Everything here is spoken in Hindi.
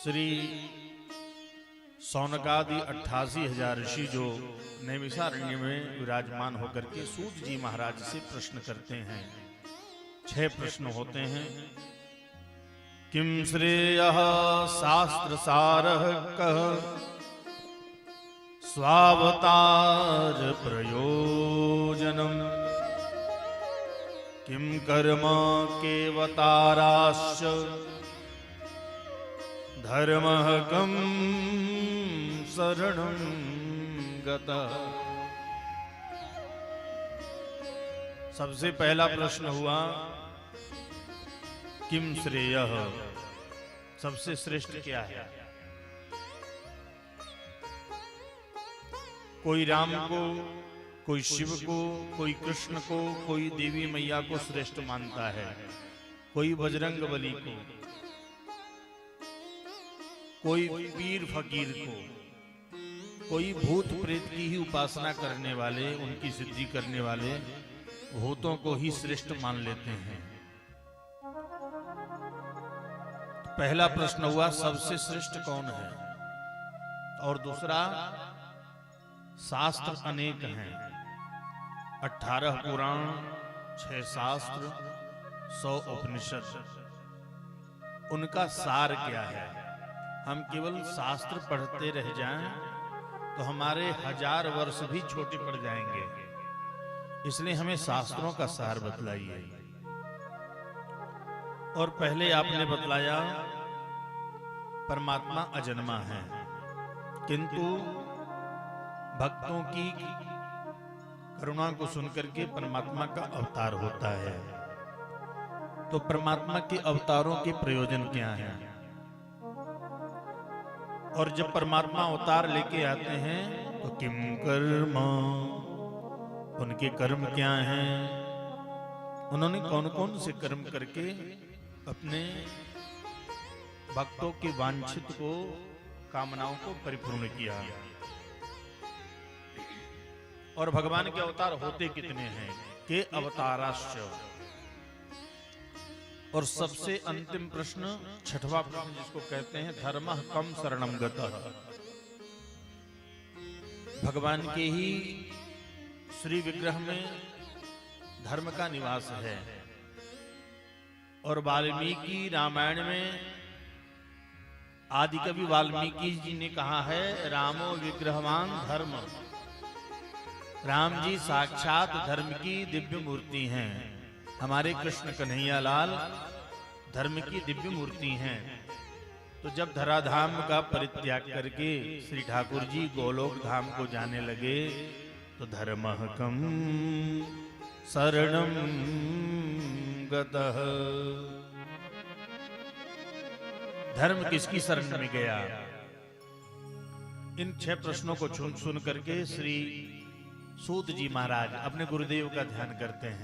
श्री सौनकादि 88,000 ऋषि जो नैमिषारण्य में विराजमान होकर के सूत जी महाराज से प्रश्न करते हैं। 6 प्रश्न होते हैं। किम श्रेयः शास्त्र सारः कः स्वावतार प्रयोजनम् किम कर्म केवताराश्च धर्मः कं शरणं गतः। सबसे पहला प्रश्न हुआ किम श्रेयः, सबसे श्रेष्ठ क्या है। कोई राम को, कोई शिव को, कोई कृष्ण को, कोई देवी मैया को श्रेष्ठ मानता है, कोई बजरंग बली को, कोई पीर फकीर को, कोई भूत प्रेत की ही उपासना करने वाले, उनकी सिद्धि करने वाले भूतों को ही श्रेष्ठ मान लेते हैं। पहला प्रश्न हुआ सबसे श्रेष्ठ कौन है, और दूसरा शास्त्र अनेक हैं, 18 पुराण, 6 शास्त्र, 100 उपनिषद, उनका सार क्या है। हम केवल शास्त्र पढ़ते रह जाएं तो हमारे 1000 वर्ष भी छोटे पड़ जाएंगे, इसलिए हमें शास्त्रों का सार बतलाइए। और पहले आपने बतलाया परमात्मा अजन्मा है, किंतु भक्तों की करुणा को सुनकर के परमात्मा का अवतार होता है। तो परमात्मा के अवतारों के प्रयोजन क्या हैं, और जब परमात्मा अवतार लेके आते हैं तो किम कर्म, उनके कर्म क्या हैं, उन्होंने कौन कौन से कर्म करके अपने भक्तों के वांछित को, कामनाओं को परिपूर्ण किया। और भगवान के अवतार होते कितने हैं, के अवताराश्च। और सबसे अंतिम प्रश्न, 6वां प्रश्न जिसको कहते हैं धर्मः कं शरणं गतः। भगवान के ही श्री विग्रह में धर्म का निवास है। और वाल्मीकि रामायण में आदि कवि वाल्मीकि जी ने कहा है, रामो विग्रहवान धर्म। राम जी साक्षात धर्म की दिव्य मूर्ति हैं। हमारे कृष्ण कन्हैया लाल धर्म की दिव्य मूर्ति हैं। तो जब धराधाम का परित्याग करके श्री ठाकुर जी गोलोक धाम को जाने लगे तो धर्मः कं शरणं गतः। धर्म किसकी शरण में गया। इन 6 प्रश्नों को सुन करके श्री सूत जी महाराज अपने गुरुदेव का ध्यान करते हैं।